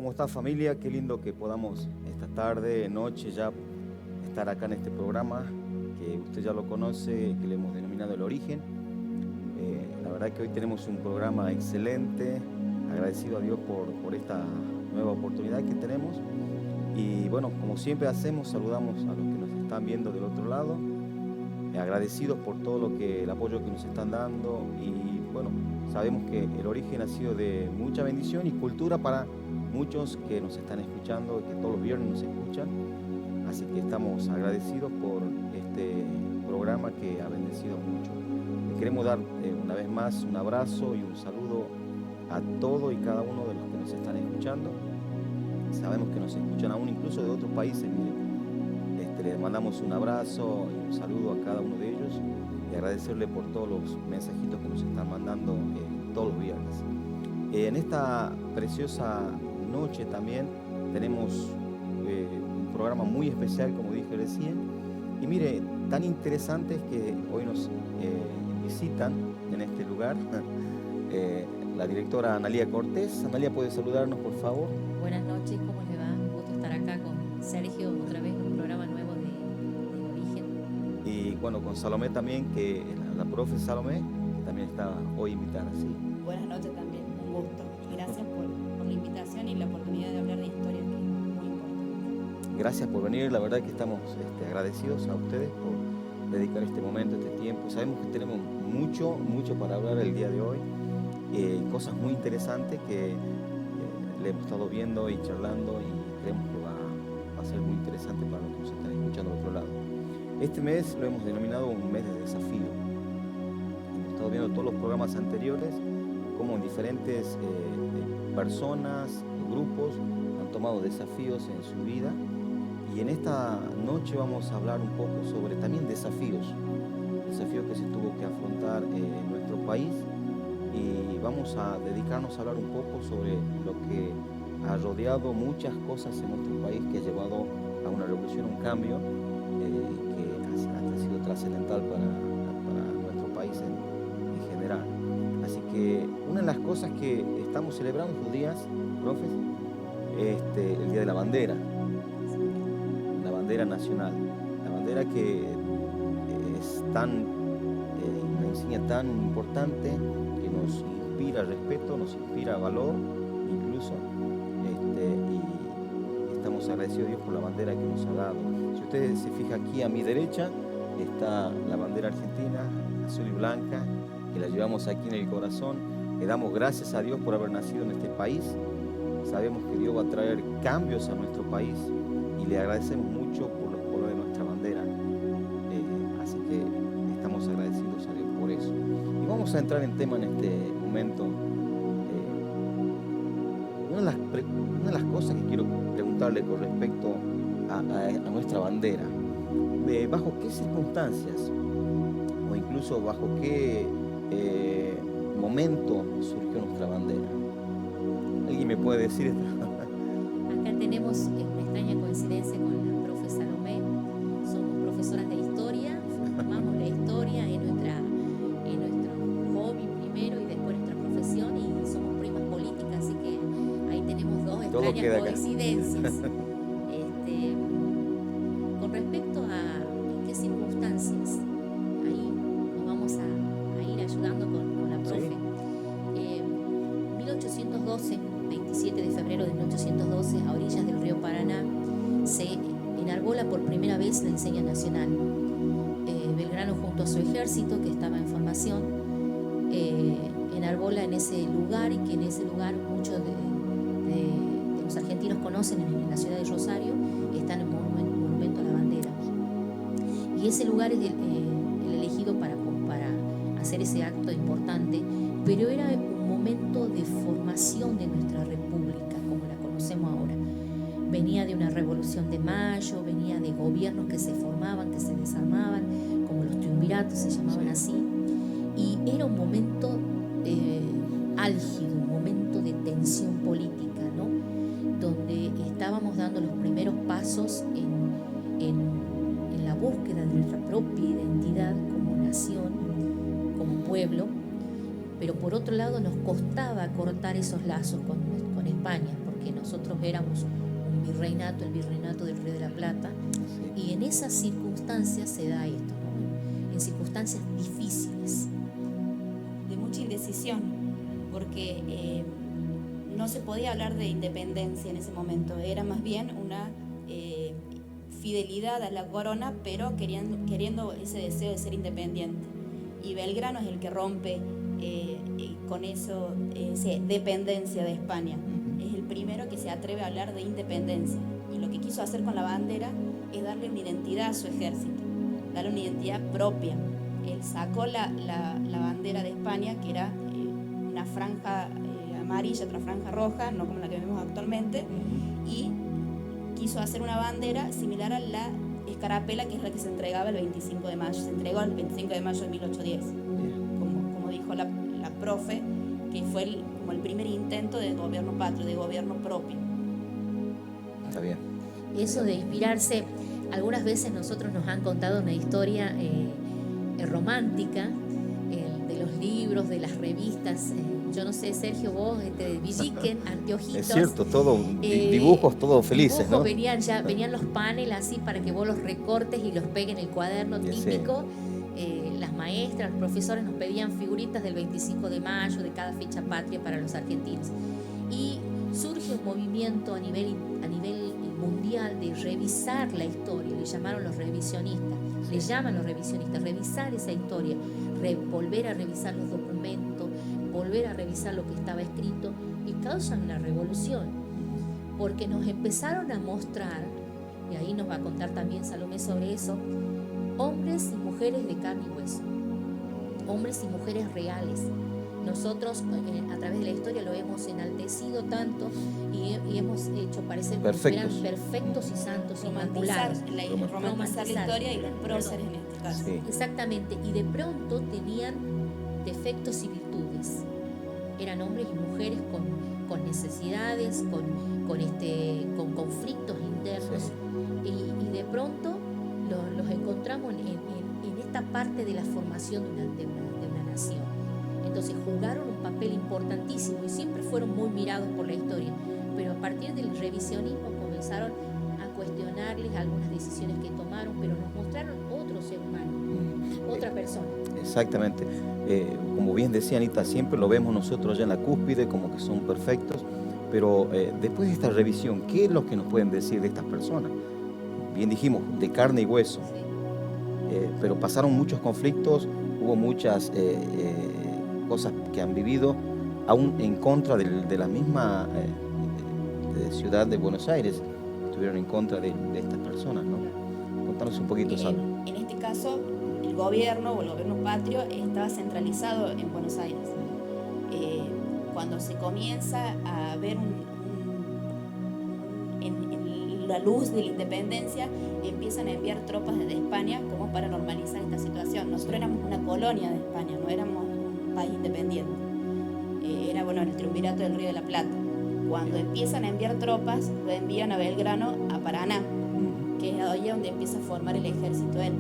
¿Cómo está, familia? Qué lindo que podamos esta tarde, noche ya estar acá en este programa que usted ya lo conoce, que le hemos denominado El Origen. La verdad que hoy tenemos un programa excelente, agradecido a Dios por esta nueva oportunidad que tenemos. Y bueno, como siempre hacemos, saludamos a los que nos están viendo del otro lado, agradecidos por todo el apoyo que nos están dando. Y bueno, sabemos que El Origen ha sido de mucha bendición y cultura para muchos que nos están escuchando y que todos los viernes nos escuchan. Así que estamos agradecidos por este programa que ha bendecido mucho. Le queremos dar una vez más un abrazo y un saludo a todos y cada uno de los que nos están escuchando. Sabemos que nos escuchan aún incluso de otros países. Les mandamos un abrazo y un saludo a cada uno de ellos y agradecerle por todos los mensajitos que nos están mandando todos los viernes. En esta preciosa noche también tenemos un programa muy especial, como dije recién. Y mire, tan interesante es que hoy nos visitan en este lugar la directora Analía Cortés. Analía, ¿puede saludarnos, por favor? Buenas noches, ¿cómo le va? Un gusto estar acá con Sergio otra vez en un programa nuevo de Origen. Y bueno, con Salomé también, que la profe Salomé, que también está hoy invitada. ¿Sí? Buenas noches también, un gusto. Y gracias por la invitación y la oportunidad de hablar de historia, que es muy importante. Gracias por venir, la verdad es que estamos agradecidos a ustedes por dedicar este momento, este tiempo. Sabemos que tenemos mucho para hablar el día de hoy, cosas muy interesantes que le hemos estado viendo y charlando y creemos que va a ser muy interesante para los que nos están escuchando al otro lado. Este mes lo hemos denominado un mes de desafío. Hemos estado viendo todos los programas anteriores, cómo diferentes personas, grupos han tomado desafíos en su vida. Y en esta noche vamos a hablar un poco sobre también desafíos que se tuvo que afrontar en nuestro país, y vamos a dedicarnos a hablar un poco sobre lo que ha rodeado muchas cosas en nuestro país, que ha llevado a una revolución, un cambio que ha sido trascendental para nuestro país en general. Así que una de las cosas que estamos celebrando estos días, profes, el Día de la Bandera nacional, la bandera que es una insignia tan importante, que nos inspira respeto, nos inspira valor incluso, y estamos agradecidos a Dios por la bandera que nos ha dado. Si ustedes se fijan, aquí a mi derecha está la bandera argentina, azul y blanca, que la llevamos aquí en el corazón. Le damos gracias a Dios por haber nacido en este país. Sabemos que Dios va a traer cambios a nuestro país y le agradecemos mucho por los colores de nuestra bandera. Así que estamos agradecidos a Dios por eso. Y vamos a entrar en tema en este momento. Una de las cosas que quiero preguntarle con respecto a nuestra bandera, ¿bajo qué circunstancias o incluso bajo qué momento surgió nuestra bandera? ¿Alguien me puede decir esto? Acá tenemos una extraña coincidencia con la profe Salomé. Somos profesoras de historia, amamos la historia, es nuestro hobby primero y después nuestra profesión, y somos primas políticas, así que ahí tenemos dos extrañas coincidencias. Con respecto a en qué circunstancias, ahí nos vamos a ir ayudando con la profe. Sí. 1812, 27 de febrero de 1812, a orillas del río Paraná, se enarbola por primera vez la enseña nacional. Belgrano, junto a su ejército que estaba en formación, enarbola en ese lugar, y que en ese lugar muchos de los argentinos conocen, en la ciudad de Rosario, está el monumento a la bandera. Y ese lugar es el elegido para hacer ese acto importante, pero era un momento de formación de nuestra república como la conocemos ahora. Venía de una revolución de mayo, venía de gobiernos que se formaban, que se desarmaban, como los triunviratos se llamaban así, y era un momento álgido, un momento de tensión política, ¿no? Donde estábamos dando los primeros pasos en la búsqueda de nuestra propia identidad como nación, como pueblo. pero por otro lado nos costaba cortar esos lazos con España, porque nosotros éramos un virreinato, el virreinato del Río de la Plata, y en esas circunstancias se da esto, ¿no? En circunstancias difíciles. De mucha indecisión, porque no se podía hablar de independencia en ese momento, era más bien una fidelidad a la corona, pero queriendo ese deseo de ser independiente. Y Belgrano es el que rompe con eso, esa dependencia de España. Es el primero que se atreve a hablar de independencia. Y lo que quiso hacer con la bandera es darle una identidad a su ejército, darle una identidad propia. Él sacó la bandera de España, que era una franja amarilla, otra franja roja, no como la que vemos actualmente, y quiso hacer una bandera similar a la escarapela, que es la que se entregaba el 25 de mayo. Se entregó el 25 de mayo de 1810, como dijo la profe, que fue como el primer intento de gobierno patrio, de gobierno propio. Está bien. Eso de inspirarse, algunas veces nosotros nos han contado una historia romántica, de los libros, de las revistas. Yo no sé, Sergio, vos, de Villiquen, anteojitos. Es cierto, todo, dibujos todos felices, ¿no? Venían los paneles así para que vos los recortes y los pegues en el cuaderno típico. Las maestras, los profesores nos pedían figuritas del 25 de mayo, de cada fecha patria para los argentinos. Y surge un movimiento a nivel mundial de revisar la historia, le llaman los revisionistas, revisar esa historia, volver a revisar los documentos, volver a revisar lo que estaba escrito, y causan una revolución, porque nos empezaron a mostrar, y ahí nos va a contar también Salomé sobre eso, hombres y mujeres de carne y hueso, hombres y mujeres reales. Nosotros a través de la historia lo hemos enaltecido tanto y hemos hecho parecer que eran perfectos y santos, inmaculados. Romantizar la historia y los próceres en este caso. Sí. Exactamente, y de pronto tenían defectos y virtudes. Eran hombres y mujeres con necesidades, con conflictos internos, y de pronto los encontramos en esta parte de la formación de una nación. Entonces jugaron un papel importantísimo y siempre fueron muy mirados por la historia, pero a partir del revisionismo comenzaron a cuestionarles algunas decisiones que tomaron, pero nos mostraron otro ser humano, otra persona. Exactamente. Como bien decía Anita, siempre lo vemos nosotros ya en la cúspide como que son perfectos, pero después de esta revisión, ¿qué es lo que nos pueden decir de estas personas? Bien dijimos, de carne y hueso, pero pasaron muchos conflictos, hubo muchas cosas que han vivido aún en contra de la misma ciudad de Buenos Aires, estuvieron en contra de estas personas, ¿no? Contanos un poquito, Sal. En este caso, el gobierno patrio estaba centralizado en Buenos Aires. Cuando se comienza a ver en la luz de la independencia, empiezan a enviar tropas desde España como para normalizar esta situación. Nosotros éramos una colonia de España, no éramos un país independiente. Era el triunvirato del Río de la Plata. Cuando empiezan a enviar tropas, lo envían a Belgrano, a Paraná, que es ahí donde empieza a formar el ejército él.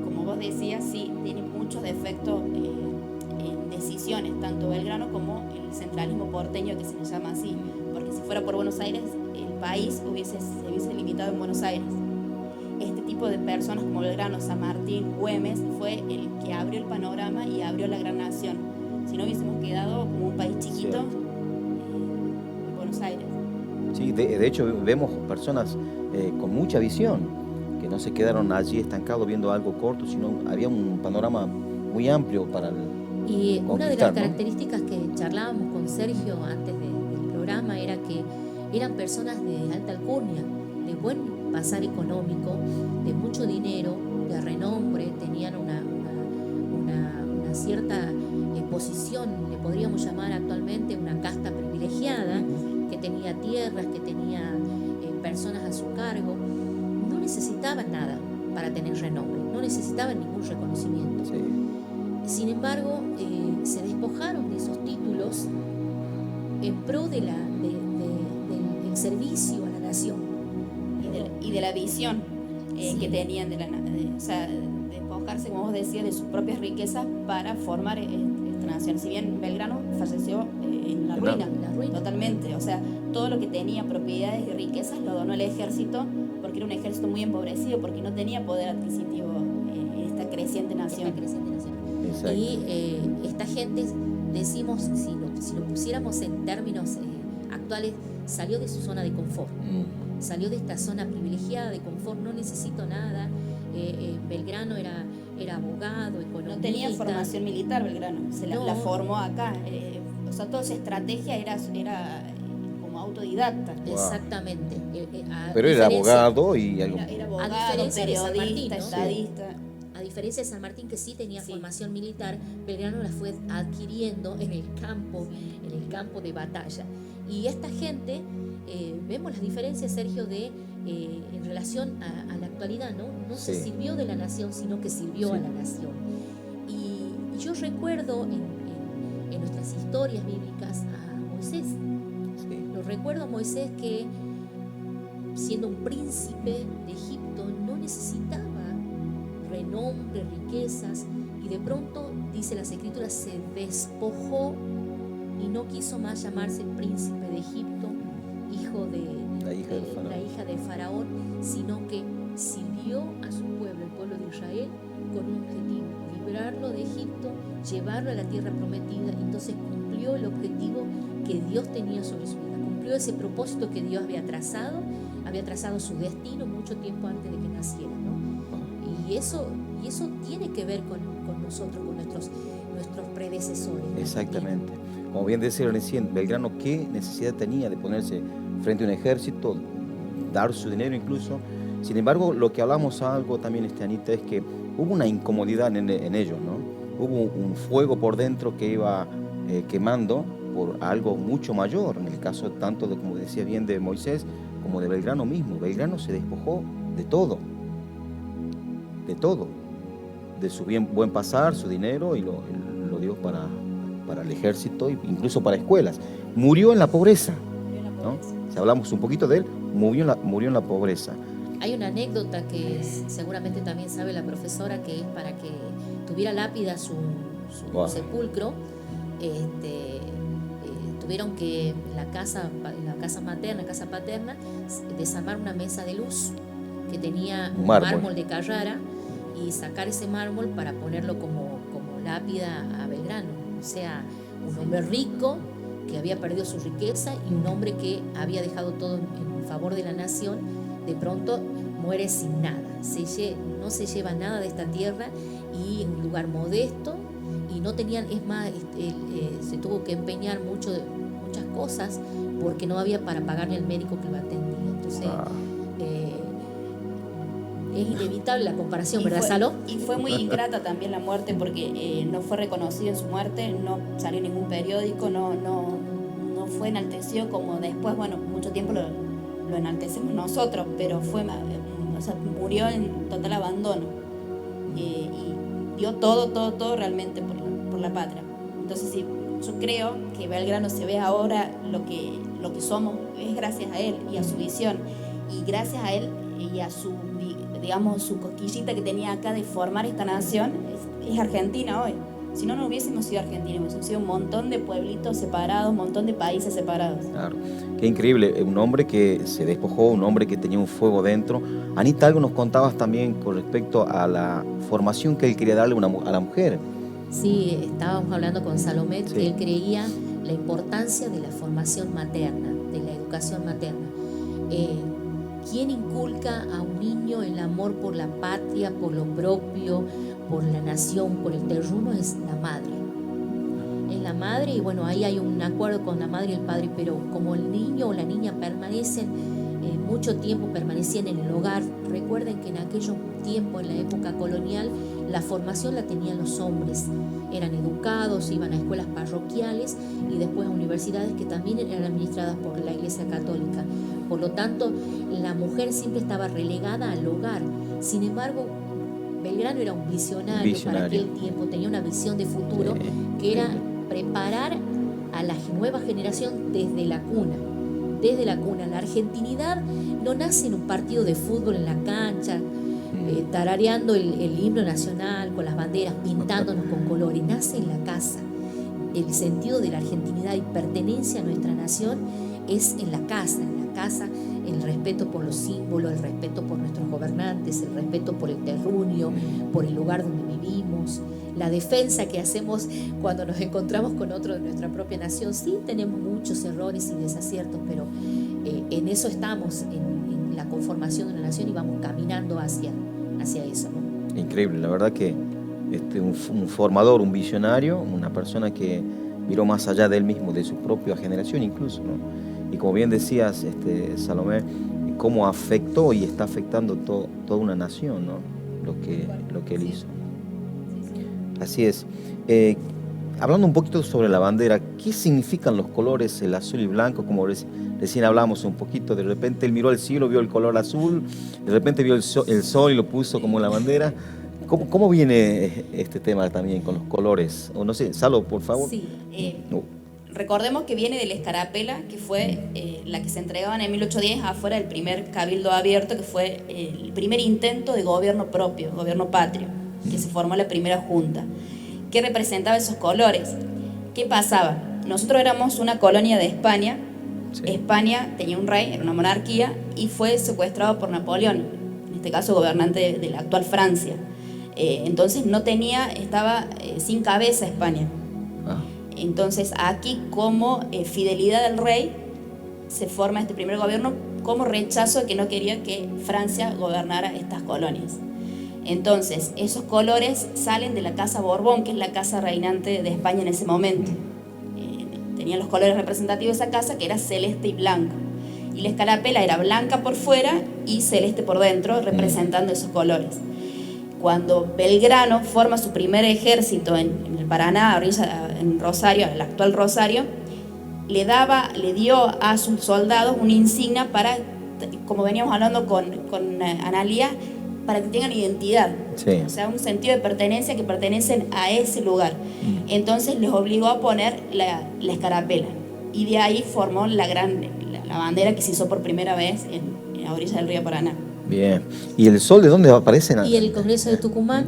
Como vos decías, sí, tiene muchos defectos en decisiones, tanto Belgrano como el centralismo porteño, que se le llama así, porque si fuera por Buenos Aires, el país se hubiese limitado en Buenos Aires. Este tipo de personas como Belgrano, San Martín, Güemes, fue el que abrió el panorama y abrió la gran nación. Si no, hubiésemos quedado como un país chiquito en Buenos Aires. Sí, de hecho vemos personas con mucha visión, que no se quedaron allí estancados viendo algo corto, sino había un panorama muy amplio para Y una de las características, ¿no?, que charlábamos con Sergio antes del programa era que eran personas de alta alcurnia, de buen pasar económico, de mucho dinero, de renombre, tenían una cierta posición, le podríamos llamar actualmente una casta privilegiada, que tenía tierras, que tenía personas a su cargo. No necesitaban nada para tener renombre, no necesitaban ningún reconocimiento. Sí. Sin embargo, se despojaron de esos títulos en pro del servicio a la nación. Y de la visión que tenían despojarse, como vos decías, de sus propias riquezas para formar nación. Si bien Belgrano falleció en la ruina, totalmente. O sea, todo lo que tenía, propiedades y riquezas, lo donó el ejército, porque era un ejército muy empobrecido, porque no tenía poder adquisitivo esta creciente nación. Exacto. Y esta gente, decimos, si lo pusiéramos en términos actuales, salió de su zona de confort. Salió de esta zona privilegiada de confort, no necesito nada. Belgrano era abogado, economista. No tenía formación militar Belgrano, la formó acá. O sea, toda esa estrategia era como autodidacta. Wow. Exactamente. Pero era abogado y algo. Era abogado, periodista, Martín, ¿no? Estadista. A diferencia de San Martín, que sí tenía formación militar, Belgrano la fue adquiriendo en el campo de batalla. Y esta gente, vemos las diferencias, Sergio, en relación a la actualidad, no se sirvió de la nación, sino que sirvió a la nación. Y yo recuerdo en nuestras historias bíblicas a Moisés. Lo recuerdo a Moisés que, siendo un príncipe de Egipto, no necesitaba renombre, riquezas, y de pronto, dice las Escrituras, se despojó y no quiso más llamarse príncipe de Egipto, hijo de la hija de Faraón, sino que sirvió a su pueblo, el pueblo de Israel, con un objetivo: librarlo de Egipto, llevarlo a la tierra prometida. Entonces cumplió el objetivo que Dios tenía sobre su vida, cumplió ese propósito que Dios había trazado su destino mucho tiempo antes de que naciera, ¿no? Y eso tiene que ver con nosotros, con nuestros predecesores. Exactamente. Como bien decía recién, Belgrano, ¿qué necesidad tenía de ponerse frente a un ejército, dar su dinero incluso? Sin embargo, lo que hablamos algo también, Anita, es que hubo una incomodidad en ellos, ¿no? Hubo un fuego por dentro que iba quemando por algo mucho mayor, en el caso tanto de, como decía bien, de Moisés, como de Belgrano mismo. Belgrano se despojó de todo, de su buen pasar, su dinero, y lo dio para el ejército e incluso para escuelas. Murió en la pobreza, ¿no? Si hablamos un poquito de él, murió en la pobreza. Hay una anécdota que seguramente también sabe la profesora, que es para que tuviera lápida su sepulcro. Tuvieron que la casa paterna, desarmar una mesa de luz que tenía un mármol de Carrara, y sacar ese mármol para ponerlo como lápida a Belgrano. O sea, un hombre rico que había perdido su riqueza, y un hombre que había dejado todo en favor de la nación, de pronto muere sin nada. No se lleva nada de esta tierra, y en un lugar modesto, y no tenían, es más, se tuvo que empeñar muchas cosas porque no había para pagarle al médico que lo atendía. Entonces, es inevitable la comparación, ¿verdad, Salo? Y fue muy ingrata también la muerte, porque no fue reconocido en su muerte, no salió en ningún periódico, no fue enaltecido como después, bueno, mucho tiempo lo enaltecemos nosotros, pero murió en total abandono, y dio todo realmente por la patria. Entonces, sí, yo creo que Belgrano se ve ahora lo que somos, es gracias a él y a su visión, y gracias a él y a su cosquillita que tenía acá de formar esta nación, es Argentina hoy. Si no hubiésemos sido Argentina, hubiésemos sido un montón de pueblitos separados, un montón de países separados. Claro, qué increíble, un hombre que se despojó, un hombre que tenía un fuego dentro. Anita, algo nos contabas también con respecto a la formación que él quería darle a la mujer. Sí, estábamos hablando con Salomé, que él creía la importancia de la formación materna, de la educación materna. ¿Quién inculca a un niño el amor por la patria, por lo propio, por la nación, por el terruño? Es la madre. Es la madre, y bueno, ahí hay un acuerdo con la madre y el padre, pero como el niño o la niña mucho tiempo permanecían en el hogar, recuerden que en aquellos tiempos, en la época colonial, la formación la tenían los hombres. Eran educados, iban a escuelas parroquiales y después a universidades que también eran administradas por la Iglesia Católica. Por lo tanto, la mujer siempre estaba relegada al hogar. Sin embargo, Belgrano era un visionario para aquel tiempo, tenía una visión de futuro, que era preparar a la nueva generación desde la cuna. Desde la cuna. La argentinidad no nace en un partido de fútbol en la cancha, tarareando el himno nacional con las banderas, pintándonos con colores. Nace en la casa. el sentido de la argentinidad y pertenencia a nuestra nación es en la casa, el respeto por los símbolos, el respeto por nuestros gobernantes, el respeto por el terruño, por el lugar donde vivimos, la defensa que hacemos cuando nos encontramos con otro de nuestra propia nación. Sí, tenemos muchos errores y desaciertos, pero en eso estamos, en la conformación de una nación, y vamos caminando hacia eso, ¿no? Increíble, la verdad que un formador, un visionario, una persona que miró más allá de él mismo, de su propia generación incluso, ¿no? Y como bien decías, Salomé, cómo afectó y está afectando toda una nación, ¿no? Lo que él hizo. Así es. Hablando un poquito sobre la bandera, ¿qué significan los colores, el azul y blanco? Como recién hablamos un poquito, de repente él miró al cielo, vio el color azul, de repente vio el sol y lo puso como la bandera. ¿Cómo viene este tema también con los colores? O no sé, Salo, por favor. Sí, recordemos que viene de la escarapela, que fue la que se entregaban en 1810 afuera del primer cabildo abierto, que fue el primer intento de gobierno propio, gobierno patrio, que se formó la primera junta, que representaba esos colores. ¿Qué pasaba? Nosotros éramos una colonia de España. Sí. España tenía un rey, era una monarquía, y fue secuestrado por Napoleón, en este caso gobernante de la actual Francia. Entonces estaba sin cabeza España. Entonces aquí, como fidelidad al rey, se forma este primer gobierno como rechazo de que no quería que Francia gobernara estas colonias. Entonces esos colores salen de la casa Borbón, que es la casa reinante de España en ese momento. Tenían los colores representativos de esa casa, que era celeste y blanco, y la escarapela era blanca por fuera y celeste por dentro, representando esos colores. Cuando Belgrano forma su primer ejército en el Paraná, en Rosario, el actual Rosario, le dio a sus soldados una insignia para, como veníamos hablando con Analía, para que tengan identidad. Sí. O sea, un sentido de pertenencia, que pertenecen a ese lugar. Entonces les obligó a poner la escarapela, y de ahí formó la bandera que se hizo por primera vez en la orilla del río Paraná. Bien. ¿Y el sol de dónde aparece? Y en el Congreso de Tucumán,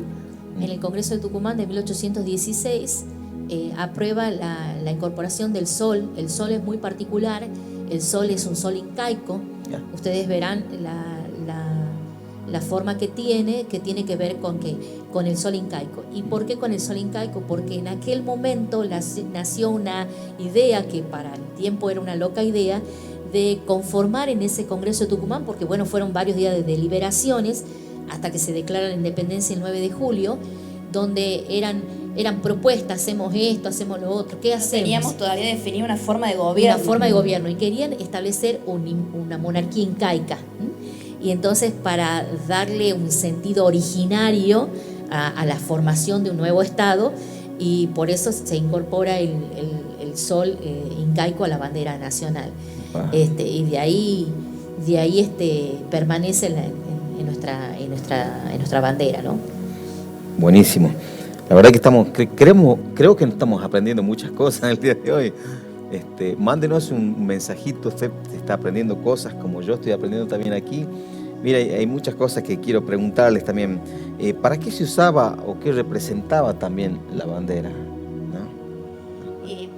de 1816, aprueba la incorporación del sol. El sol es muy particular, el sol es un sol incaico. Ustedes verán la forma que tiene que ver con el sol incaico. ¿Y por qué con el sol incaico? Porque en aquel momento nació una idea, que para el tiempo era una loca idea, de conformar en ese Congreso de Tucumán, porque bueno, fueron varios días de deliberaciones hasta que se declara la independencia el 9 de julio, donde eran propuestas: hacemos esto, hacemos lo otro, ¿qué hacemos? Teníamos todavía definida una forma de gobierno. Una forma de gobierno, y querían establecer una monarquía incaica. Y entonces, para darle un sentido originario a la formación de un nuevo Estado, y por eso se incorpora el sol incaico a la bandera nacional. Y de ahí permanece en nuestra bandera, ¿no? Buenísimo. La verdad que creo que estamos aprendiendo muchas cosas en el día de hoy. Mándenos un mensajito, usted está aprendiendo cosas como yo estoy aprendiendo también aquí. Mira, hay muchas cosas que quiero preguntarles también. ¿Para qué se usaba o qué representaba también la bandera? ¿No?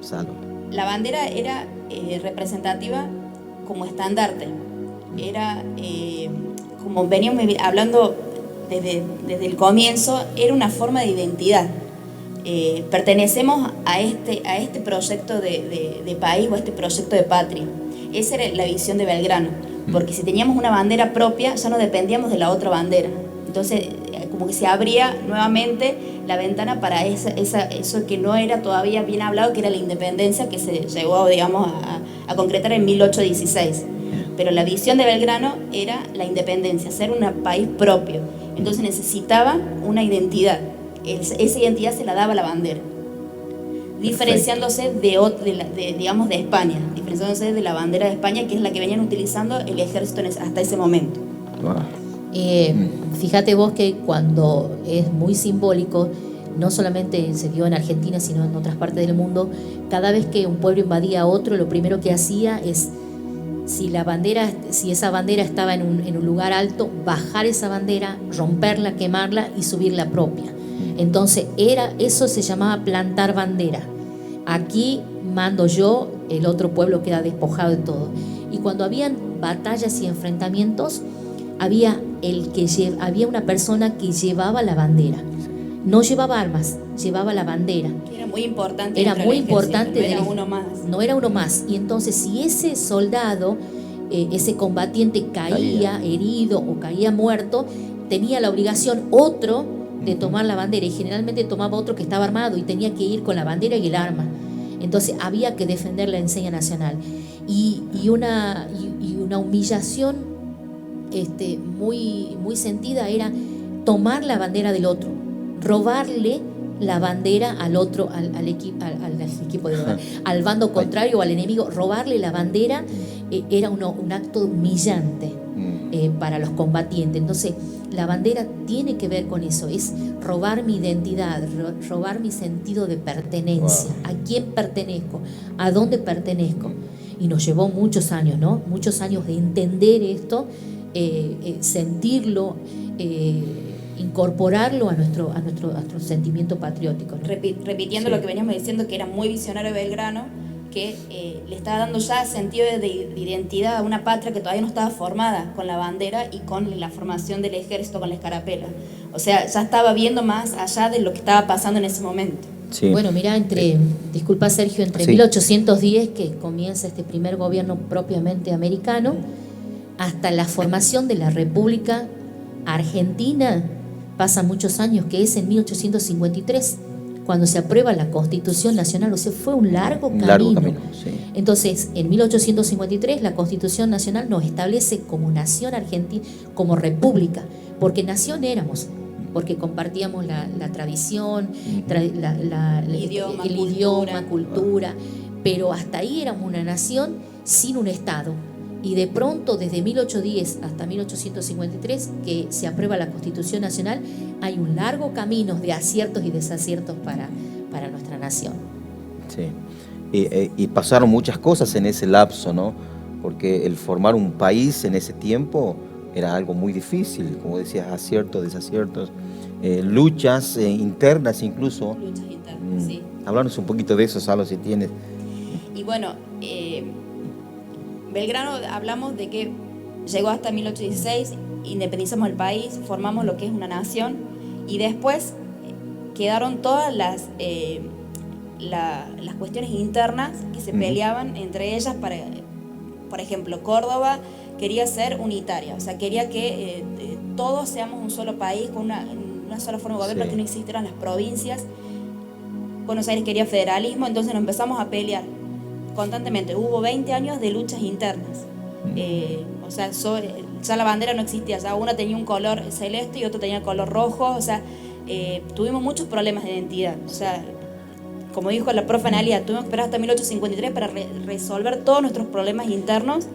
Salo. La bandera era representativa como estandarte. Era, como veníamos hablando desde el comienzo, era una forma de identidad. Pertenecemos a este proyecto de país, o a este proyecto de patria. Esa era la visión de Belgrano, porque si teníamos una bandera propia ya no dependíamos de la otra bandera. Entonces como que se abría nuevamente la ventana para eso que no era todavía bien hablado, que era la independencia, que se llegó, digamos, a concretar en 1816. Pero la visión de Belgrano era la independencia, ser un país propio. Entonces necesitaba una identidad. Esa identidad se la daba la bandera, diferenciándose de España, diferenciándose de la bandera de España, que es la que venían utilizando el ejército hasta ese momento. Fíjate vos que cuando es muy simbólico, no solamente se dio en Argentina, sino en otras partes del mundo, cada vez que un pueblo invadía a otro, lo primero que hacía es, si esa bandera estaba en un lugar alto, bajar esa bandera, romperla, quemarla y subir la propia. Entonces eso se llamaba plantar bandera. aquí mando yo, el otro pueblo queda despojado de todo. Y cuando habían batallas y enfrentamientos, había una persona que llevaba la bandera. No llevaba armas, llevaba la bandera. Era muy importante. Era muy importante. No era uno más. No era uno más. Y entonces, si ese soldado, ese combatiente caía herido o caía muerto, tenía la obligación otro de tomar la bandera. Y generalmente tomaba otro que estaba armado y tenía que ir con la bandera y el arma. Entonces había que defender la enseña nacional. Y una humillación muy, muy sentida era tomar la bandera del otro, robarle la bandera al otro, al equipo al bando contrario o al enemigo. Robarle la bandera era un acto humillante para los combatientes. Entonces la bandera tiene que ver con eso, es robar mi identidad, robar mi sentido de pertenencia. Wow. ¿A quién pertenezco? ¿A dónde pertenezco? Y nos llevó muchos años, ¿no? Muchos años de entender esto, sentirlo, incorporarlo a nuestro sentimiento patriótico, ¿no? Repitiendo lo que veníamos diciendo, que era muy visionario Belgrano, que le estaba dando ya sentido de identidad a una patria que todavía no estaba formada con la bandera y con la formación del ejército con la escarapela. O sea, ya estaba viendo más allá de lo que estaba pasando en ese momento. Sí. Bueno, mira, disculpa Sergio, entre 1810, que comienza este primer gobierno propiamente americano, hasta la formación de la República Argentina, pasan muchos años, que es en 1853, cuando se aprueba la Constitución Nacional. O sea, fue un largo camino. Sí. Entonces, en 1853 la Constitución Nacional nos establece como nación argentina, como república, porque nación éramos, porque compartíamos la tradición, el idioma, cultura, pero hasta ahí éramos una nación sin un Estado. Y de pronto, desde 1810 hasta 1853, que se aprueba la Constitución Nacional, hay un largo camino de aciertos y desaciertos para nuestra nación. Sí, y pasaron muchas cosas en ese lapso, ¿no? Porque el formar un país en ese tiempo era algo muy difícil, como decías, aciertos, desaciertos, luchas internas incluso. Luchas internas, sí. Háblanos un poquito de eso, Salo, si tienes. Y bueno, Belgrano, hablamos de que llegó hasta 1816, independizamos el país, formamos lo que es una nación, y después quedaron todas las cuestiones internas que se peleaban entre ellas. Por ejemplo, Córdoba quería ser unitaria, o sea, quería que todos seamos un solo país, con una sola forma de gobierno, que no existieran las provincias. Buenos Aires quería federalismo, entonces nos empezamos a pelear constantemente. Hubo 20 años de luchas internas. O sea, ya la bandera no existía, ya una tenía un color celeste y otra tenía el color rojo. O sea, tuvimos muchos problemas de identidad. O sea, como dijo la profe Analia, tuvimos que esperar hasta 1853 para resolver todos nuestros problemas internos,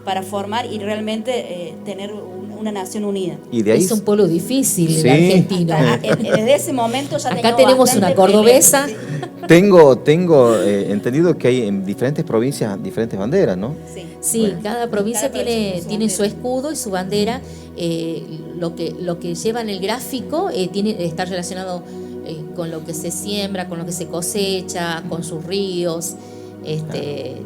para formar y realmente tener una nación unida. Y de ahí es un pueblo difícil, el argentino. Desde ese momento ya acá tenemos una cordobesa. Tengo entendido que hay en diferentes provincias diferentes banderas, ¿no? Sí, bueno, cada provincia tiene su escudo y su bandera. Lo que lleva en el gráfico está relacionado con lo que se siembra, con lo que se cosecha, con sus ríos.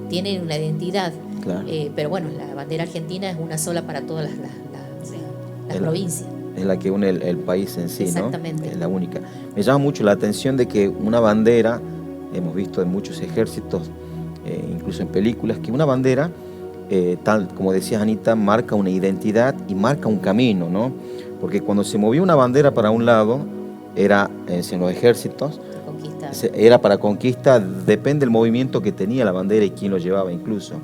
Tienen una identidad. Claro. Pero bueno, la bandera argentina es una sola para todas las provincias. Es la que une el país en sí, exactamente, ¿no? Es la única. Me llama mucho la atención de que una bandera, hemos visto en muchos ejércitos, incluso en películas, que una bandera, tal como decía Anita, marca una identidad y marca un camino, ¿no? Porque cuando se movía una bandera para un lado, era en los ejércitos, era para conquista, depende del movimiento que tenía la bandera y quién lo llevaba incluso.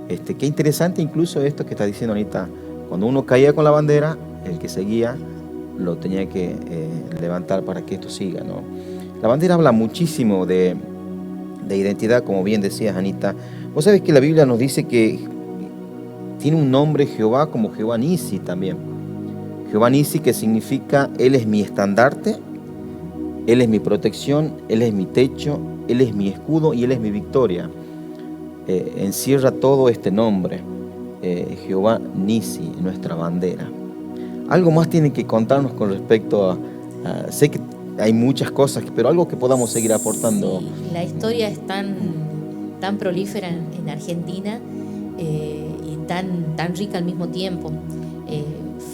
Qué interesante incluso esto que está diciendo Anita. Cuando uno caía con la bandera, el que seguía lo tenía que levantar para que esto siga, ¿no? La bandera habla muchísimo de identidad, como bien decías, Anita. Vos sabés que la Biblia nos dice que tiene un nombre Jehová como Jehová Nisi también. Jehová Nisi, que significa Él es mi estandarte, Él es mi protección, Él es mi techo, Él es mi escudo y Él es mi victoria. Encierra todo este nombre, Jehová Nisi, nuestra bandera. Algo más tiene que contarnos con respecto a sé que hay muchas cosas, pero algo que podamos seguir aportando. Sí, la historia es tan prolífera en Argentina y tan rica al mismo tiempo.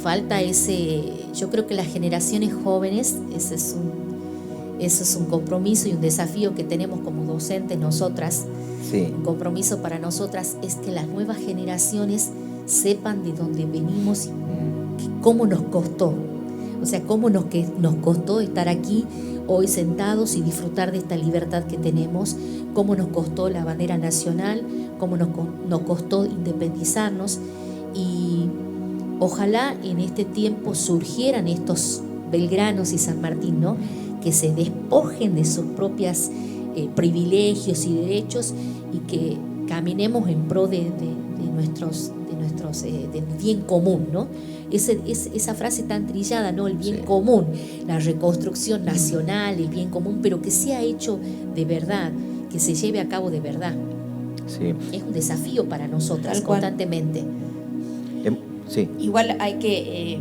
Falta yo creo que las generaciones jóvenes, ese es un compromiso y un desafío que tenemos como docentes nosotras. Sí. Un compromiso para nosotras es que las nuevas generaciones sepan de dónde venimos y cómo nos costó. O sea, cómo nos costó estar aquí hoy sentados y disfrutar de esta libertad que tenemos, cómo nos costó la bandera nacional, cómo nos costó independizarnos, y ojalá en este tiempo surgieran estos Belgranos y San Martín, ¿no? Que se despojen de sus propios privilegios y derechos y que caminemos en pro del bien común, ¿no? Esa frase tan trillada, ¿no? El bien Sí. común, la reconstrucción nacional, el bien común, pero que sea hecho de verdad, que se lleve a cabo de verdad. Sí. Es un desafío para nosotras Tal cual. constantemente. Sí. Igual hay que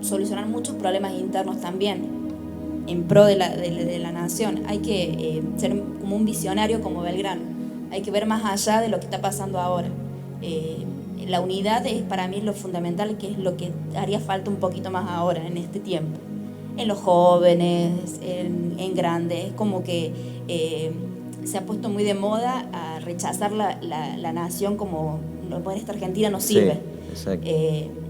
solucionar muchos problemas internos también en pro de la nación. Hay que ser como un visionario como Belgrano. Hay que ver más allá de lo que está pasando ahora. La unidad es para mí lo fundamental, que es lo que haría falta un poquito más ahora en este tiempo. En los jóvenes, en grandes, es como que se ha puesto muy de moda a rechazar la nación como esta Argentina no sirve. Sí, exacto.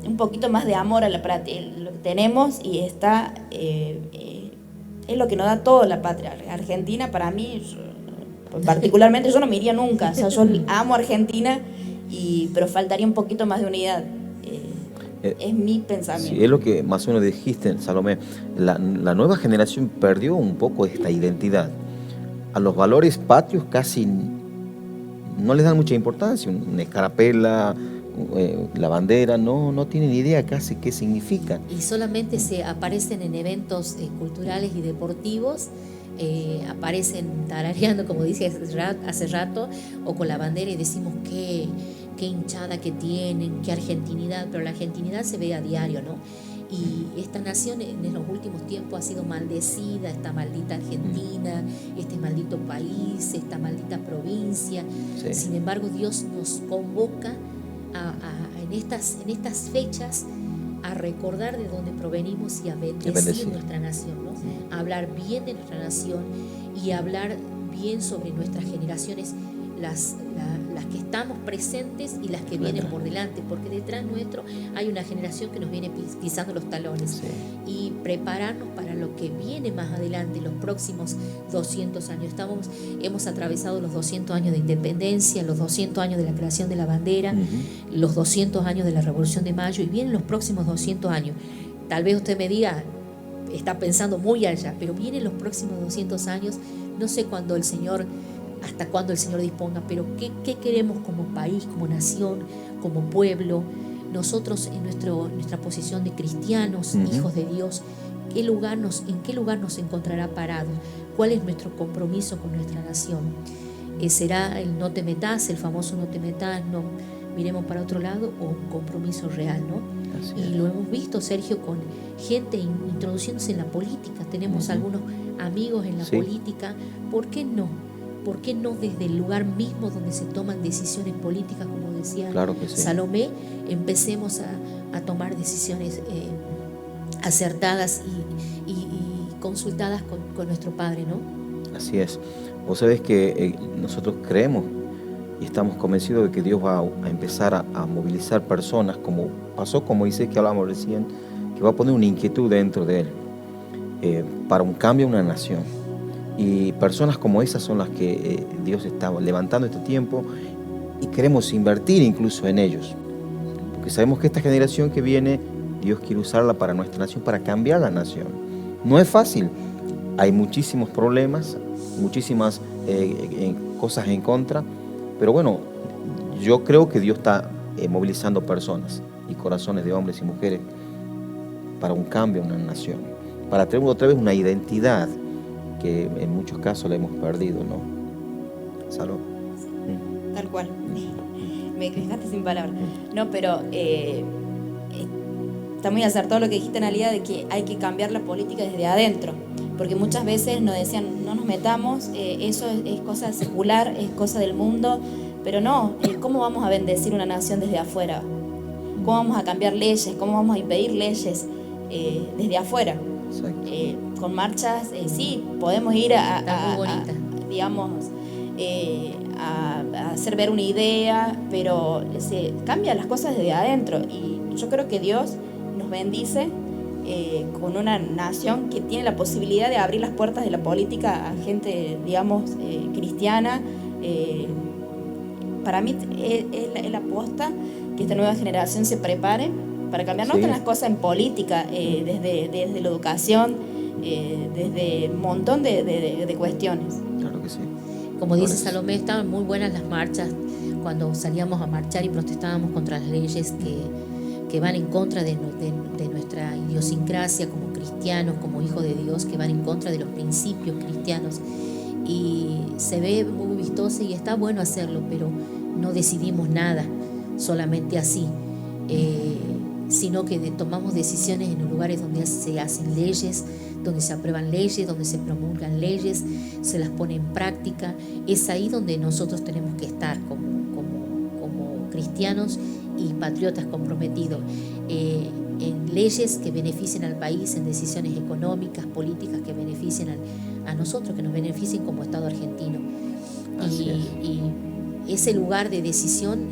Un poquito más de amor a lo que tenemos y está es lo que nos da toda la patria. Argentina para mí, particularmente yo no me iría nunca, o sea, yo amo Argentina, pero faltaría un poquito más de unidad. Es mi pensamiento. Sí, es lo que más o menos dijiste, Salomé. La nueva generación perdió un poco esta identidad. A los valores patrios casi no les dan mucha importancia. Una escarapela, la bandera, no tienen idea casi qué significa. Y solamente se aparecen en eventos culturales y deportivos, aparecen tarareando, como dije hace rato, o con la bandera, y decimos qué hinchada que tienen, qué argentinidad, pero la argentinidad se ve a diario, ¿no? Y esta nación en los últimos tiempos ha sido maldecida, esta maldita Argentina, este maldito país, esta maldita provincia. Sí. Sin embargo, Dios nos convoca en estas fechas a recordar de dónde provenimos y a bendecir nuestra nación, ¿no? A hablar bien de nuestra nación y a hablar bien sobre nuestras generaciones, las que estamos presentes y las que vienen por delante, porque detrás nuestro hay una generación que nos viene pisando los talones. Sí. Y prepararnos para lo que viene más adelante, los próximos 200 años. Hemos atravesado los 200 años de independencia, los 200 años de la creación de la bandera, los 200 años de la Revolución de Mayo, y vienen los próximos 200 años. Tal vez usted me diga, está pensando muy allá, pero vienen los próximos 200 años, no sé hasta cuándo el Señor disponga, pero ¿qué queremos como país, como nación, como pueblo? Nosotros en nuestra posición de cristianos, hijos de Dios, ¿en qué lugar nos encontrará parados? ¿Cuál es nuestro compromiso con nuestra nación? ¿Será el no te metas, el famoso no te metas, no miremos para otro lado, o un compromiso real, ¿no? Y lo hemos visto, Sergio, con gente introduciéndose en la política. Tenemos algunos amigos en la política. ¿Por qué no? ¿Por qué no desde el lugar mismo donde se toman decisiones políticas, como decía Salomé, empecemos a tomar decisiones acertadas y consultadas con nuestro Padre, ¿no? Así es. Vos sabés que nosotros creemos y estamos convencidos de que Dios va a empezar a movilizar personas, como pasó con Moisés, que hablábamos recién, que va a poner una inquietud dentro de él para un cambio en una nación. Y personas como esas son las que Dios está levantando este tiempo, y queremos invertir incluso en ellos. Porque sabemos que esta generación que viene, Dios quiere usarla para nuestra nación, para cambiar la nación. No es fácil. Hay muchísimos problemas, muchísimas cosas en contra. Pero bueno, yo creo que Dios está movilizando personas y corazones de hombres y mujeres para un cambio en una nación. Para tener otra vez una identidad que en muchos casos la hemos perdido, ¿no? Salud. Tal cual. Me dejaste sin palabras. No, pero está muy acertado lo que dijiste, Analia, de que hay que cambiar la política desde adentro, porque muchas veces nos decían, no nos metamos, eso es cosa secular, es cosa del mundo, pero no, ¿cómo vamos a bendecir una nación desde afuera? ¿Cómo vamos a cambiar leyes? ¿Cómo vamos a impedir leyes desde afuera? Con marchas, sí, podemos ir digamos, a hacer ver una idea, pero se cambian las cosas desde adentro, y yo creo que Dios nos bendice con una nación que tiene la posibilidad de abrir las puertas de la política a gente, digamos, cristiana. Para mí es la aposta que esta nueva generación se prepare para cambiar no tan las cosas en política, desde la educación, desde un montón de cuestiones. Claro que sí. Como dice Salomé, estaban muy buenas las marchas cuando salíamos a marchar y protestábamos contra las leyes que van en contra de nuestra idiosincrasia como cristianos, como hijos de Dios, que van en contra de los principios cristianos. Y se ve muy vistoso y está bueno hacerlo, pero no decidimos nada solamente así, sino que tomamos decisiones en los lugares donde se hacen leyes, donde se aprueban leyes, donde se promulgan leyes, se las pone en práctica. Es ahí donde nosotros tenemos que estar como cristianos y patriotas comprometidos, en leyes que beneficien al país, en decisiones económicas, políticas que beneficien a nosotros, que nos beneficien como Estado argentino. Y ese lugar de decisión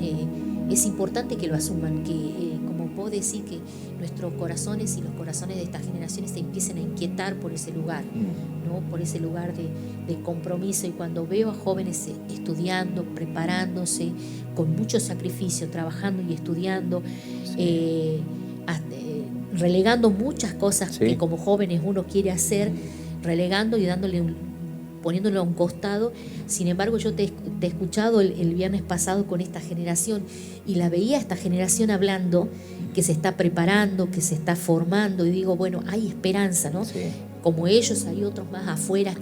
es importante que lo asuman, que como puedo decir, que nuestros corazones y los corazones de estas generaciones se empiecen a inquietar por ese lugar, ¿no? Por ese lugar de compromiso. Y cuando veo a jóvenes estudiando, preparándose, con mucho sacrificio, trabajando y estudiando, relegando muchas cosas que como jóvenes uno quiere hacer, relegando y poniéndolo a un costado. Sin embargo, yo te he escuchado el viernes pasado con esta generación, y la veía esta generación hablando, que se está preparando, que se está formando, y digo, bueno, hay esperanza, ¿no? Sí. Como ellos, hay otros más afuera